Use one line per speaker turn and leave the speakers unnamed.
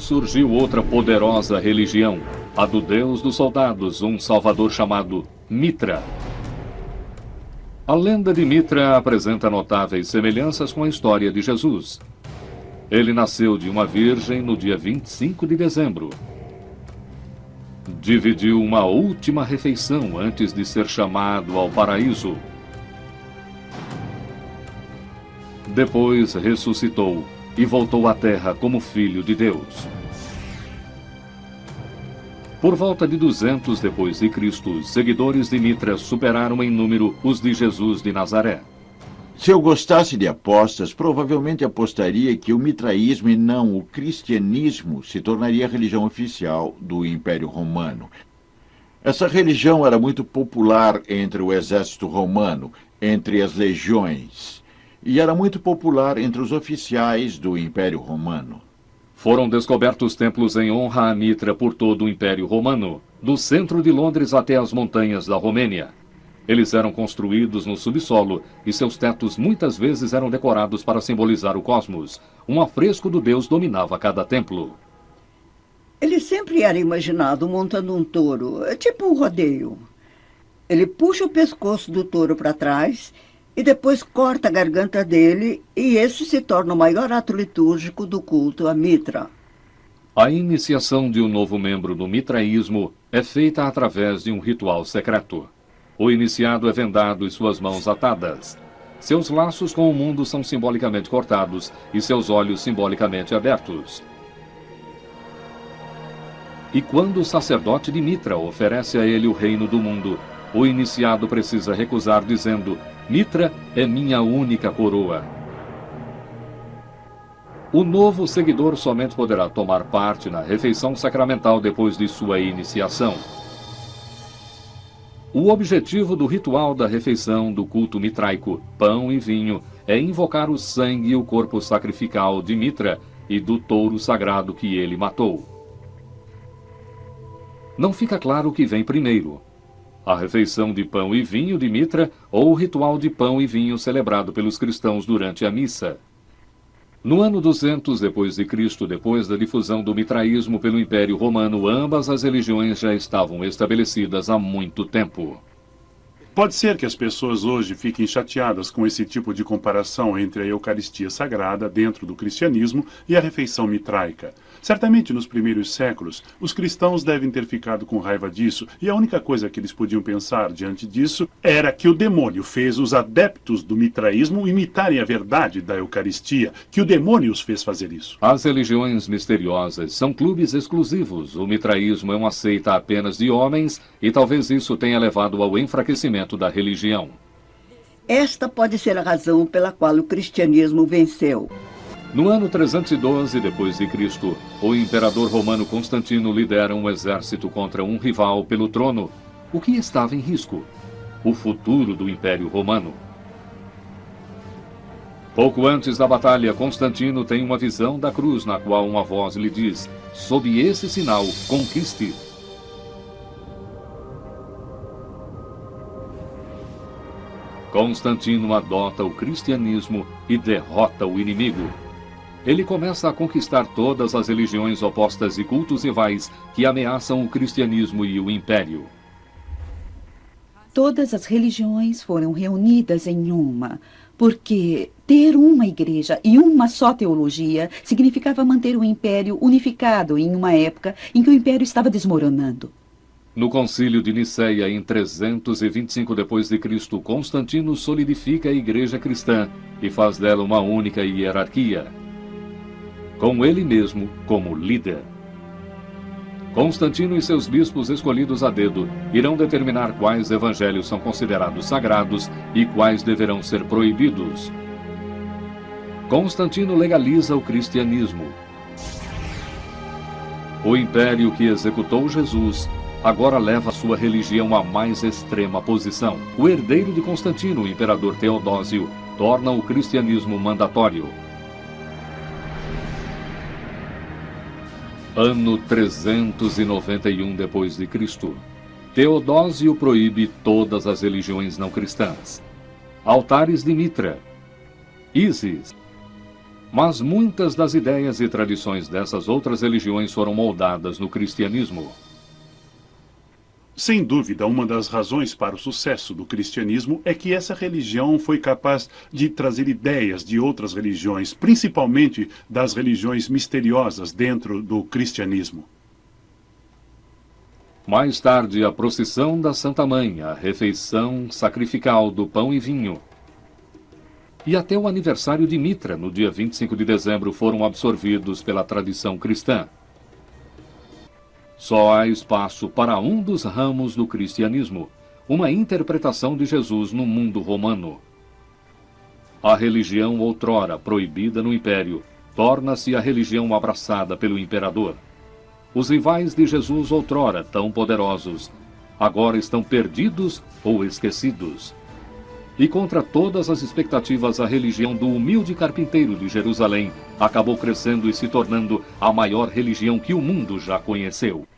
surgiu outra poderosa religião, a do deus dos soldados, um salvador chamado Mitra. A lenda de Mitra apresenta notáveis semelhanças com a história de Jesus. Ele nasceu de uma virgem no dia 25 de dezembro. Dividiu uma última refeição antes de ser chamado ao paraíso. Depois ressuscitou e voltou à terra como Filho de Deus. Por volta de 200 depois de Cristo, os seguidores de Mitra superaram em número os de Jesus de Nazaré.
Se eu gostasse de apostas, provavelmente apostaria que o mitraísmo e não o cristianismo se tornaria a religião oficial do Império Romano. Essa religião era muito popular entre o exército romano, entre as legiões, e era muito popular entre os oficiais do Império Romano.
Foram descobertos templos em honra a Mitra por todo o Império Romano, do centro de Londres até as montanhas da Romênia. Eles eram construídos no subsolo e seus tetos muitas vezes eram decorados para simbolizar o cosmos. Um afresco do deus dominava cada templo.
Ele sempre era imaginado montando um touro, tipo um rodeio. Ele puxa o pescoço do touro para trás e depois corta a garganta dele, e esse se torna o maior ato litúrgico do culto a Mitra.
A iniciação de um novo membro do mitraísmo é feita através de um ritual secreto. O iniciado é vendado e suas mãos atadas. Seus laços com o mundo são simbolicamente cortados e seus olhos simbolicamente abertos. E quando o sacerdote de Mitra oferece a ele o reino do mundo, o iniciado precisa recusar dizendo: Mitra é minha única coroa. O novo seguidor somente poderá tomar parte na refeição sacramental depois de sua iniciação. O objetivo do ritual da refeição do culto mitraico, pão e vinho, é invocar o sangue e o corpo sacrificial de Mitra e do touro sagrado que ele matou. Não fica claro o que vem primeiro: a refeição de pão e vinho de Mitra ou o ritual de pão e vinho celebrado pelos cristãos durante a missa. No ano 200 depois de Cristo, depois da difusão do mitraísmo pelo Império Romano, ambas as religiões já estavam estabelecidas há muito tempo.
Pode ser que as pessoas hoje fiquem chateadas com esse tipo de comparação entre a Eucaristia Sagrada dentro do cristianismo e a refeição mitraica. Certamente, nos primeiros séculos, os cristãos devem ter ficado com raiva disso, e a única coisa que eles podiam pensar diante disso era que o demônio fez os adeptos do mitraísmo imitarem a verdade da Eucaristia, que o demônio os fez fazer isso.
As religiões misteriosas são clubes exclusivos. O mitraísmo é uma seita apenas de homens e talvez isso tenha levado ao enfraquecimento da religião.
Esta pode ser a razão pela qual o cristianismo venceu.
No ano 312 depois de Cristo, o imperador romano Constantino lidera um exército contra um rival pelo trono. O que estava em risco? O futuro do Império Romano. Pouco antes da batalha, Constantino tem uma visão da cruz na qual uma voz lhe diz: sob esse sinal, conquiste. Constantino adota o cristianismo e derrota o inimigo. Ele começa a conquistar todas as religiões opostas e cultos rivais que ameaçam o cristianismo e o império.
Todas as religiões foram reunidas em uma, porque ter uma igreja e uma só teologia significava manter o império unificado em uma época em que o império estava desmoronando.
No concílio de Niceia, em 325 d.C., Constantino solidifica a igreja cristã e faz dela uma única hierarquia, com ele mesmo como líder. Constantino e seus bispos escolhidos a dedo irão determinar quais evangelhos são considerados sagrados e quais deverão ser proibidos. Constantino legaliza o cristianismo. O império que executou Jesus agora leva sua religião à mais extrema posição. O herdeiro de Constantino, o imperador Teodósio, torna o cristianismo mandatório. Ano 391 d.C. Teodósio proíbe todas as religiões não cristãs. Altares de Mitra, Ísis, Mas muitas das ideias e tradições dessas outras religiões foram moldadas no cristianismo.
Sem dúvida, uma das razões para o sucesso do cristianismo é que essa religião foi capaz de trazer ideias de outras religiões, principalmente das religiões misteriosas dentro do cristianismo.
Mais tarde, a procissão da Santa Mãe, a refeição sacrificial do pão e vinho, e até o aniversário de Mitra, no dia 25 de dezembro, foram absorvidos pela tradição cristã. Só há espaço para um dos ramos do cristianismo, uma interpretação de Jesus no mundo romano. A religião outrora proibida no Império torna-se a religião abraçada pelo imperador. Os rivais de Jesus outrora tão poderosos, agora estão perdidos ou esquecidos. E contra todas as expectativas, a religião do humilde carpinteiro de Jerusalém acabou crescendo e se tornando a maior religião que o mundo já conheceu.